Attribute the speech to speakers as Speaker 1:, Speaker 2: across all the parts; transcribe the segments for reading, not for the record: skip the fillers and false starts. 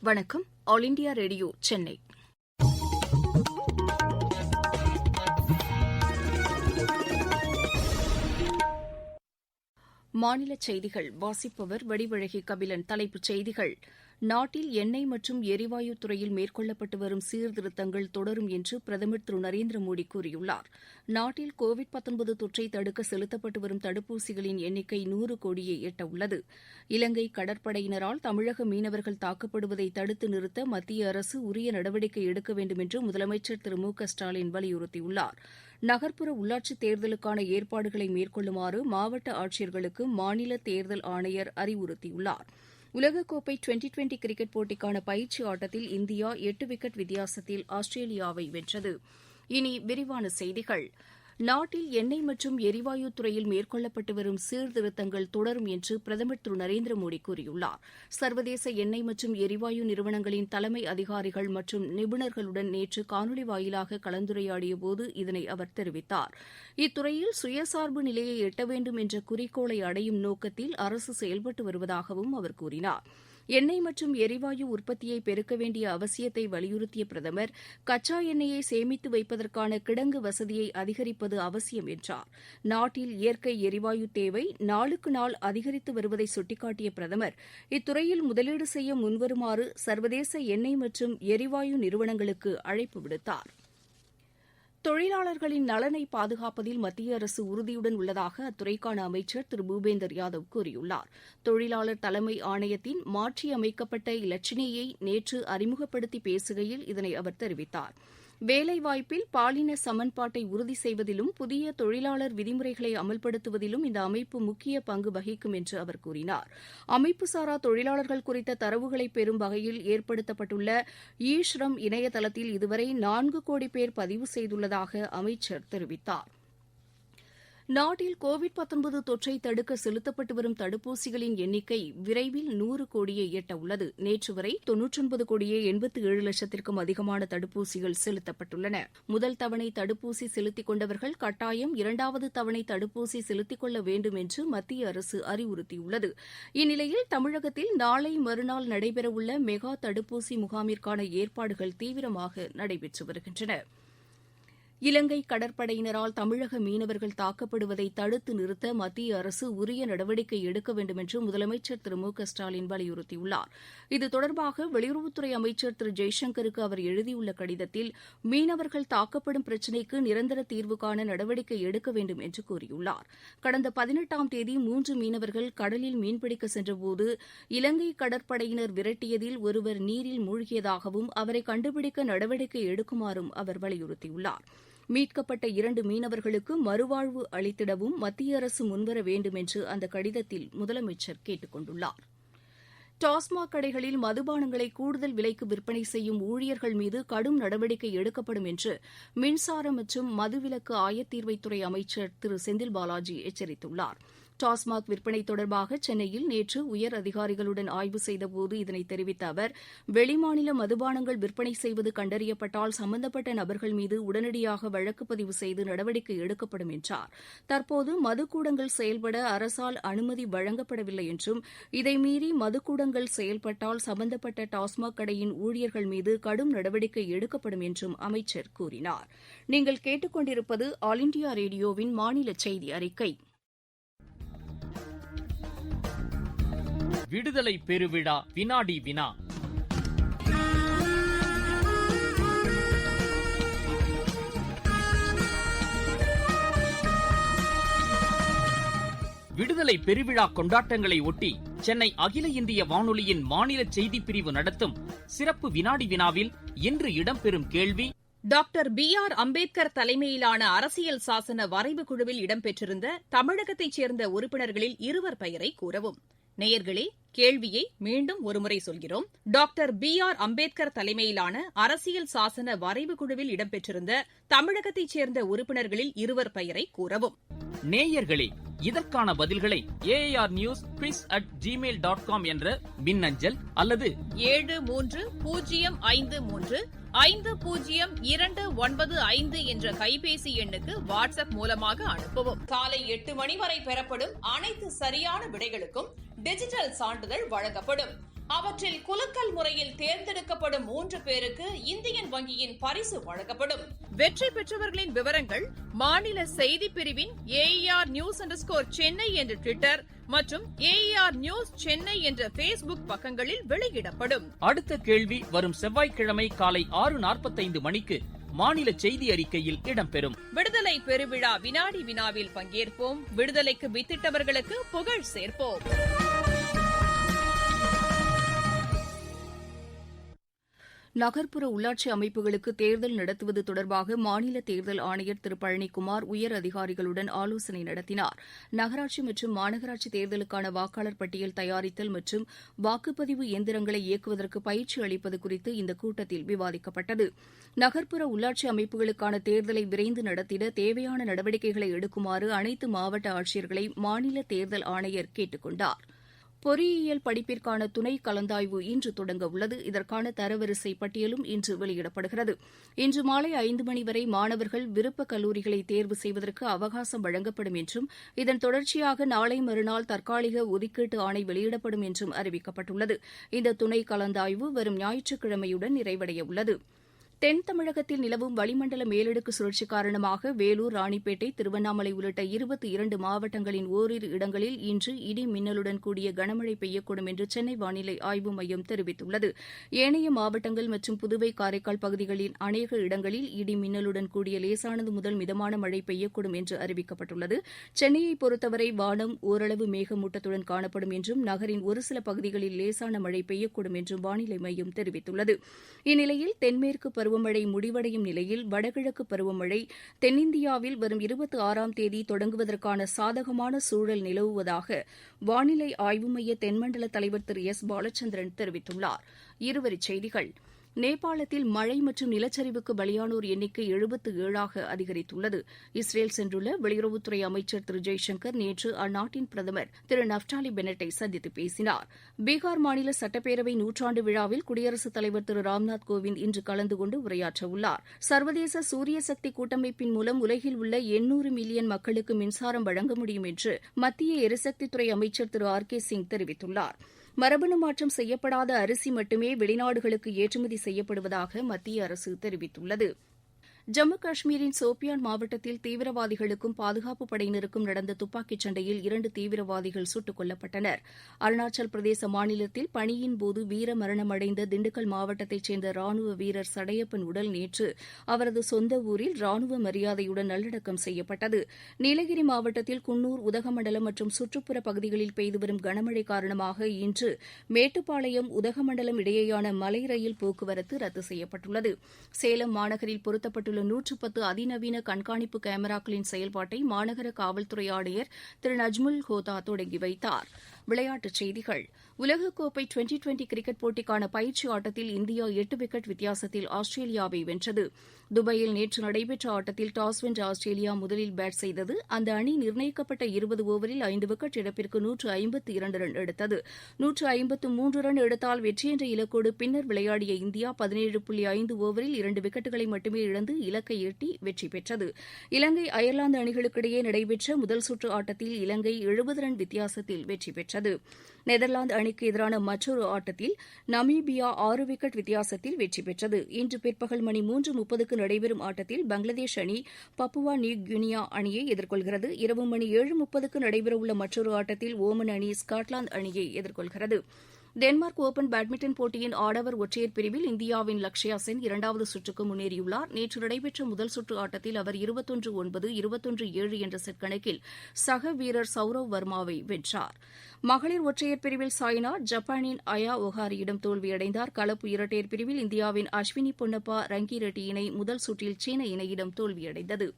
Speaker 1: வணக்கம். All India radio Chennai. மாநிலச் செய்திகள் வாசிப்பவர் வடிவழகி கபிலன். தலைப்புச் செய்திகள்: நாட்டில் எண்ணெய் மற்றும் எரிவாயு துறையில் மேற்கொள்ளப்பட்டு வரும் சீர்திருத்தங்கள் தொடரும் என்று பிரதமர் திரு நரேந்திர மோடி கூறியுள்ளார். நாட்டில் கோவிட்-19 தொற்றை தடுக்க செலுத்தப்பட்டு வரும் தடுப்பூசிகளின் எண்ணிக்கை 100 கோடியை எட்டவுள்ளது. இலங்கை கடற்படையினரால் தமிழக மீனவர்கள் தாக்கப்படுவதை தடுத்து நிறுத்த மத்திய அரசு உரிய நடவடிக்கை எடுக்க வேண்டும் என்று முதலமைச்சர் திரு மு க ஸ்டாலின் வலியுறுத்தியுள்ளார். நகர்ப்புற உள்ளாட்சித் தேர்தலுக்கான ஏற்பாடுகளை மேற்கொள்ளுமாறு மாவட்ட ஆட்சியர்களுக்கு மாநில தேர்தல் ஆணையர் அறிவுறுத்தியுள்ளார். உலகக்கோப்பை டுவெண்டி கிரிக்கெட் போட்டிக்கான பயிற்சி ஆட்டத்தில் இந்தியா 8 விக்கெட் வித்தியாசத்தில் ஆஸ்திரேலியாவை வென்றது. இனி விரிவான செய்திகள். நாட்டில் எண்ணெய் மற்றும் எரிவாயு துறையில் மேற்கொள்ளப்பட்டு வரும் சீர்திருத்தங்கள் தொடரும் என்று பிரதமர் திரு நரேந்திர மோடி கூறியுள்ளார். சர்வதேச எண்ணெய் மற்றும் எரிவாயு நிறுவனங்களின் தலைமை அதிகாரிகள் மற்றும் நிபுணர்களுடன் நேற்று காணொலி வாயிலாக கலந்துரையாடியபோது இதனை அவர் தெரிவித்தார். இத்துறையில் சுயசார்பு நிலையை எட்ட வேண்டும் என்ற குறிக்கோளை அடையும் நோக்கத்தில் அரசு செயல்பட்டு வருவதாகவும் அவர் கூறினார். எண்ணெய் மற்றும் எரிவாயு உற்பத்தியை பெருக்க வேண்டிய அவசியத்தை வலியுறுத்திய பிரதமர், கச்சா எண்ணெயை சேமித்து வைப்பதற்கான கிடங்கு வசதியை அதிகரிப்பது அவசியம் என்றார். நாட்டில் இயற்கை எரிவாயு தேவை நாளுக்கு நாள் அதிகரித்து வருவதை சுட்டிக்காட்டிய பிரதமர், இத்துறையில் முதலீடு செய்ய முன்வருமாறு சர்வதேச எண்ணெய் மற்றும் எரிவாயு நிறுவனங்களுக்கு அழைப்பு விடுத்தார். தொழிலாளர்களின் நலனை பாதுகாப்பதில் மத்திய அரசு உறுதியுடன் உள்ளதாக அத்துறைக்கான அமைச்சர் திரு பூபேந்தர் யாதவ் கூறியுள்ளார். தொழிலாளர் தலைமை ஆணையத்தின் மாற்றியமைக்கப்பட்ட இலச்சினையை நேற்று அறிமுகப்படுத்தி பேசுகையில் இதனை அவர் தெரிவித்தார். வேலைவாய்ப்பில் பாலின சமன்பாட்டை உறுதி செய்வதிலும் புதிய தொழிலாளர் விதிமுறைகளை அமல்படுத்துவதிலும் இந்த அமைப்பு முக்கிய பங்கு வகிக்கும் என்று அவர் கூறினார். அமைப்புசாரா தொழிலாளர்கள் குறித்த தரவுகளை பெறும் வகையில் ஏற்படுத்தப்பட்டுள்ள ஈ-ஷ்ரம் இணையதளத்தில் இதுவரை 4 கோடி பேர் பதிவு செய்துள்ளதாக அமைச்சர் தெரிவித்தார். நாட்டில் கோவிட்-19 தொற்றை தடுக்க செலுத்தப்பட்டு வரும் தடுப்பூசிகளின் எண்ணிக்கை விரைவில் 100 கோடியை எட்டவுள்ளது. நேற்று வரை 99 கோடியே 87 லட்சத்திற்கும் அதிகமான தடுப்பூசிகள் செலுத்தப்பட்டுள்ளன. முதல் தவணை தடுப்பூசி செலுத்திக் கொண்டவர்கள் கட்டாயம் 2வது தவணை தடுப்பூசி செலுத்திக் கொள்ள வேண்டும் என்று மத்திய அரசு அறிவுறுத்தியுள்ளது. இந்நிலையில் தமிழகத்தில் நாளை மறுநாள் நடைபெறவுள்ள மெகா தடுப்பூசி முகாமிற்கான ஏற்பாடுகள் தீவிரமாக நடைபெற்று வருகின்றன. இலங்கை கடற்படையினரால் தமிழக மீனவர்கள் தாக்கப்படுவதை தடுத்து நிறுத்த மத்திய அரசு உரிய நடவடிக்கை எடுக்க வேண்டும் என்று முதலமைச்சர் திரு மு க ஸ்டாலின் வலியுறுத்தியுள்ளார். இது தொடர்பாக வெளியுறவுத்துறை அமைச்சர் திரு ஜெய்சங்கருக்கு அவர் எழுதியுள்ள கடிதத்தில், மீனவர்கள் தாக்கப்படும் பிரச்சினைக்கு நிரந்தர தீர்வு காண நடவடிக்கை எடுக்க வேண்டும் என்று கூறியுள்ளார். கடந்த 18ஆம் தேதி 3 மீனவர்கள் கடலில் மீன்பிடிக்க சென்றபோது இலங்கை கடற்படையினர் விரட்டியதில் ஒருவர் நீரில் மூழ்கியதாகவும் அவரை கண்டுபிடிக்க நடவடிக்கை எடுக்குமாறும் அவர் வலியுறுத்தியுள்ளார். மீட்கப்பட்ட 2 மீனவர்களுக்கு மறுவாழ்வு அளித்திடவும் மத்திய அரசு முன்வர வேண்டும் என்று அந்த கடிதத்தில் முதலமைச்சர் கேட்டுக் கொண்டுள்ளார். டாஸ்மாக் கடைகளில் மதுபானங்களை கூடுதல் விலைக்கு விற்பனை செய்யும் ஊழியர்கள் மீது கடும் நடவடிக்கை எடுக்கப்படும் என்று மின்சாரம் மற்றும் மதுவிலக்கு ஆயத்தீர்வைத்துறை அமைச்சர் திரு செந்தில் பாலாஜி எச்சரித்துள்ளார். டாஸ்மாக் விற்பனை தொடர்பாக சென்னையில் நேற்று உயர் அதிகாரிகளுடன் ஆய்வு செய்தபோது இதனை தெரிவித்த அவர், வெளிமாநில மதுபானங்கள் விற்பனை செய்வது கண்டறியப்பட்டால் சம்பந்தப்பட்ட நபர்கள் மீது உடனடியாக வழக்கு பதிவு செய்து நடவடிக்கை எடுக்கப்படும் என்றார். தற்போது மதுக்கூடங்கள் செயல்பட அரசால் அனுமதி வழங்கப்படவில்லை என்றும், இதை மீறி மதுக்கூடங்கள் செயல்பட்டால் சம்பந்தப்பட்ட டாஸ்மாக் கடையின் ஊழியர்கள் மீது கடும் நடவடிக்கை எடுக்கப்படும் என்றும் அமைச்சர் கூறினார். நீங்கள் கேட்டுக்கொண்டிருப்பது ஆல் இண்டியா ரேடியோவின் மாநில செய்தி அறிக்கை.
Speaker 2: விடுதலை பெருவிழா வினாடி வினா. விடுதலை பெருவிழா கொண்டாட்டங்களை ஒட்டி சென்னை அகில இந்திய வானொலியின் மாநில செய்திப் பிரிவு நடத்தும் சிறப்பு வினாடி வினாவில் இன்று இடம்பெறும் கேள்வி:
Speaker 3: டாக்டர் B.R. அம்பேத்கர் தலைமையிலான அரசியல் சாசன வரைவு குழுவில் இடம்பெற்றிருந்த தமிழகத்தைச் சேர்ந்த உறுப்பினர்களில் 2 பெயரை கூறவும். நேயர்களே, கேள்வியை மீண்டும் ஒருமுறை சொல்கிறோம். Doctor B.R. அம்பேத்கர் தலைமையிலான அரசியல் சாசன வரைவு குழுவில் இடம்பெற்றிருந்த தமிழகத்தைச் சேர்ந்த உறுப்பினர்களில் 2 பெயரை கூறவும்.
Speaker 2: நேயர்களே, இதற்கான பதில்களை aarnews@gmail.com என்ற மின்னஞ்சல் அல்லது
Speaker 3: 7353502995 என்ற கைபேசி எண்ணுக்கு வாட்ஸ்அப் மூலமாக அனுப்பவும். காலை 8 மணி வரை பெறப்படும் அனைத்து சரியான விடைகளுக்கும் டிஜிட்டல் சான்றிதழ் வழங்கப்படும். அவற்றில் குலுக்கல் முறையில் தேர்ந்தெடுக்கப்படும் 3 பேருக்கு இந்தியன் வங்கியின் பரிசு வழங்கப்படும். வெற்றி பெற்றவர்களின் விவரங்கள் மாநில செய்திப் பிரிவின் AER News _சென்னை என்ற ட்விட்டர் மற்றும் AER News சென்னை என்ற Facebook பக்கங்களில் வெளியிடப்படும்.
Speaker 2: அடுத்த கேள்வி வரும் செவ்வாய்க்கிழமை காலை 6:45 மணிக்கு மாநில செய்தி அறிக்கையில் இடம்பெறும்.
Speaker 3: விடுதலை பெருவிழா வினாடி வினாவில் பங்கேற்போம். விடுதலைக்கு வித்திட்டவர்களுக்கு புகழ் சேர்ப்போம்.
Speaker 1: நகர்ப்புற உள்ளாட்சி அமைப்புகளுக்கு தேர்தல் நடத்துவது தொடர்பாக மாநில தேர்தல் ஆணையர் திரு பழனிக்குமார் உயர் அதிகாரிகளுடன் ஆலோசனை நடத்தினார். நகராட்சி மற்றும் மாநகராட்சி தேர்தலுக்கான வாக்காளர் பட்டியல் தயாரித்தல் மற்றும் வாக்குப்பதிவு இயந்திரங்களை இயக்குவதற்கு பயிற்சி அளிப்பது குறித்து இந்த கூட்டத்தில் விவாதிக்கப்பட்டது. நகர்ப்புற உள்ளாட்சி அமைப்புகளுக்கான தேர்தலை விரைந்து நடத்திட தேவையான நடவடிக்கைகளை எடுக்குமாறு அனைத்து மாவட்ட ஆட்சியர்களை மாநில தேர்தல் ஆணையர் கேட்டுக் கொண்டார். பொறியியல் படிப்பிற்கான துணை கலந்தாய்வு இன்று தொடங்க உள்ளது. இதற்கான தரவரிசை பட்டியலும் இன்று வெளியிடப்படுகிறது. இன்று மாலை 5 மணி வரை மாணவர்கள் விருப்ப கல்லூரிகளை தேர்வு செய்வதற்கு அவகாசம் வழங்கப்படும் என்றும் இதன் தொடர்ச்சியாக நாளை மறுநாள் தற்காலிக ஒதுக்கீட்டு ஆணை வெளியிடப்படும் என்றும் அறிவிக்கப்பட்டுள்ளது. இந்த துணை கலந்தாய்வு வரும் ஞாயிற்றுக்கிழமையுடன் நிறைவடைய உள்ளது. தென் தமிழகத்தில் நிலவும் வளிமண்டல மேலடுக்கு சுழற்சி காரணமாக வேலூர், ராணிப்பேட்டை, திருவண்ணாமலை உள்ளிட்ட 22 மாவட்டங்களின் ஓரிரு இடங்களில் இன்று இடி மின்னலுடன் கூடிய கனமழை பெய்யக்கூடும் என்று சென்னை வானிலை ஆய்வு மையம் தெரிவித்துள்ளது. ஏனைய மாவட்டங்கள் மற்றும் புதுவை, காரைக்கால் பகுதிகளின் அநேக இடங்களில் இடி மின்னலுடன் கூடிய லேசானது முதல் மிதமான மழை பெய்யக்கூடும் என்று அறிவிக்கப்பட்டுள்ளது. சென்னையை பொறுத்தவரை வானம் ஓரளவு மேகமூட்டத்துடன் காணப்படும் என்றும் நகரின் ஒரு சில பகுதிகளில் லேசான மழை பெய்யக்கூடும் என்றும் வானிலை மையம் தெரிவித்துள்ளது. இந்நிலையில் தென்மேற்கு பருவமழை முடிவடையும் நிலையில் வடகிழக்கு பருவமழை தென்னிந்தியாவில் வரும் 26ஆம் தேதி தொடங்குவதற்கான சாதகமான சூழல் நிலவுவதாக வானிலை ஆய்வு மைய தென்மண்டல தலைவர் திரு எஸ் பாலச்சந்திரன் தெரிவித்துள்ளார். இருவரிச் செய்திகள். நேபாளத்தில் மழை மற்றும் நிலச்சரிவுக்கு பலியானோர் எண்ணிக்கை 77ஆக அதிகரித்துள்ளது. இஸ்ரேல் சென்றுள்ள வெளியுறவுத்துறை அமைச்சர் திரு ஜெய்சங்கர் நேற்று அந்நாட்டின் பிரதமர் திரு நப்டாலி பெனட்டை சந்தித்து பேசினார். பீகார் மாநில சட்டப்பேரவை நூற்றாண்டு விழாவில் குடியரசுத் தலைவர் திரு ராம்நாத் கோவிந்த் இன்று கலந்து கொண்டு உரையாற்றவுள்ளார். சர்வதேச சூரிய சக்தி கூட்டமைப்பின் மூலம் உலகில் உள்ள 800 மில்லியன் மக்களுக்கு மின்சாரம் வழங்க முடியும் என்று மத்திய எரிசக்தித்துறை அமைச்சர் திரு RK சிங் தெரிவித்துள்ளார். மரபணு மாற்றம் செய்யப்படாத அரிசி மட்டுமே வெளிநாடுகளுக்கு ஏற்றுமதி செய்யப்படுவதாக மத்திய அரசு தெரிவித்துள்ளது. ஜம்மு காஷ்மீரின் சோபியான் மாவட்டத்தில் தீவிரவாதிகளுக்கும் பாதுகாப்புப் படையினருக்கும் நடந்த துப்பாக்கிச் சண்டையில் 2 தீவிரவாதிகள் சுட்டுக் கொல்லப்பட்டனர். அருணாச்சல் பிரதேச மாநிலத்தில் பணியின்போது வீரமரணமடைந்த திண்டுக்கல் மாவட்டத்தைச் சேர்ந்த ராணுவ வீரர் சடையப்பன் உடல் நேற்று அவரது சொந்த ஊரில் ராணுவ மரியாதையுடன் நல்லடக்கம் செய்யப்பட்டது. நீலகிரி மாவட்டத்தில் குன்னூர், உதகமண்டலம் மற்றும் சுற்றுப்புற பகுதிகளில் பெய்து வரும் கனமழை காரணமாக இன்று மேட்டுப்பாளையம், உதகமண்டலம் இடையேயான மலை ரயில் போக்குவரத்து ரத்து செய்யப்பட்டுள்ளது. சேலம் மாநகரில் பொருத்தப்பட்டுள்ள 110 அதிநவீன கண்காணிப்பு கேமராக்களின் செயல்பாட்டை மாநகர காவல்துறை ஆணையர் திரு நஜ்முல் ஹோதா தொடங்கி வைத்தார். விளையாட்டுச் செய்திகள். உலகக்கோப்பை டுவெண்டி கிரிக்கெட் போட்டிக்கான பயிற்சி ஆட்டத்தில் இந்தியா 8 விக்கெட் வித்தியாசத்தில் ஆஸ்திரேலியாவை வென்றது. துபாயில் நேற்று நடைபெற்ற ஆட்டத்தில் டாஸ் வென்ற ஆஸ்திரேலியா முதலில் பேட் செய்தது. அந்த அணி நிர்ணயிக்கப்பட்ட 20 ஓவரில் 5 விக்கெட் இழப்பிற்கு 152 ரன் எடுத்தது. 153 ரன் எடுத்தால் வெற்றி என்ற இலக்கோடு பின்னர் விளையாடிய இந்தியா 17.5 ஓவரில் 2 விக்கெட்டுகளை மட்டுமே இழந்து இலக்கை எட்டி வெற்றி பெற்றது. இலங்கை, அயர்லாந்து அணிகளுக்கிடையே நடைபெற்ற முதல் சுற்று ஆட்டத்தில் இலங்கை 70 ரன் வித்தியாசத்தில் வெற்றி பெற்றது. நெதர்லாந்து அணிக்கு எதிரான மற்றொரு ஆட்டத்தில் நமீபியா 6 விக்கெட் வித்தியாசத்தில் வெற்றி பெற்றது. இன்று பிற்பகல் மணி 3:30க்கு நடைபெறும் ஆட்டத்தில் பங்களாதேஷ் அணி பப்புவா நியூ கினியா அணியை எதிர்கொள்கிறது. இரவு மணி 7:30க்கு நடைபெறவுள்ள மற்றொரு ஆட்டத்தில் ஓமன் அணி ஸ்காட்லாந்து அணியை எதிர்கொள்கிறது. டென்மார்க் ஓபன் பேட்மிண்டன் போட்டியின் ஆடவர் ஒற்றையர் பிரிவில் இந்தியாவின் லக்ஷயா சென் 2வது சுற்றுக்கு முன்னேறியுள்ளார். நேற்று நடைபெற்ற முதல் சுற்று ஆட்டத்தில் அவர் 21-9, 21-7 என்ற செட் கணக்கில் சக வீரர் சௌரவ் வர்மாவை வென்றார். மகளிர் ஒற்றையர் பிரிவில் சாய்னா ஜப்பானின் அயா ஒஹாரியிடம் தோல்வியடைந்தார். கலப்பு இரட்டையர் பிரிவில் இந்தியாவின் அஸ்வினி பொன்னப்பா, ரங்கி ரெட்டி இணை முதல் சுற்றில் சீன இணையிடம் தோல்வியடைந்தது.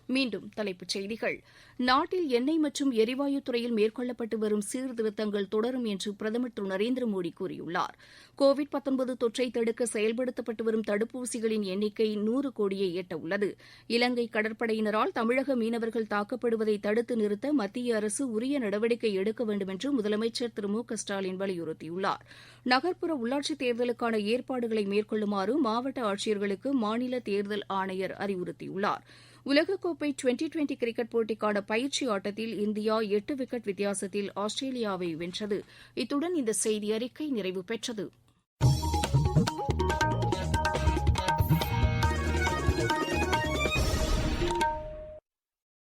Speaker 1: மீண்டும் தலைப்புச் செய்திகள். நாட்டில் எண்ணெய் மற்றும் எரிவாயு துறையில் மேற்கொள்ளப்பட்டு வரும் சீர்திருத்தங்கள் தொடரும் என்று பிரதமர் திரு நரேந்திர மோடி கூறியுள்ளார். கோவிட்-19 தொற்றை தடுக்க செயல்படுத்தப்பட்டு வரும் தடுப்பூசிகளின் எண்ணிக்கை 100 கோடியை எட்ட உள்ளது. இலங்கை கடற்படையினரால் தமிழக மீனவர்கள் தாக்கப்படுவதை தடுத்து நிறுத்த மத்திய அரசு உரிய நடவடிக்கை எடுக்க வேண்டும் என்று முதலமைச்சர் திரு மு.க. ஸ்டாலின் வலியுறுத்தியுள்ளார். நகர்ப்புற உள்ளாட்சித் தேர்தலுக்கான ஏற்பாடுகளை மேற்கொள்ளுமாறு மாவட்ட ஆட்சியர்களுக்கு மாநில தேர்தல் ஆணையர் அறிவுறுத்தியுள்ளார். உலகக்கோப்பை டுவெண்டி கிரிக்கெட் போட்டிக்கான பயிற்சி ஆட்டத்தில் இந்தியா 8 விக்கெட் வித்தியாசத்தில் ஆஸ்திரேலியாவை வென்றது. இத்துடன் இந்த செய்தி அறிக்கை நிறைவு பெற்றது.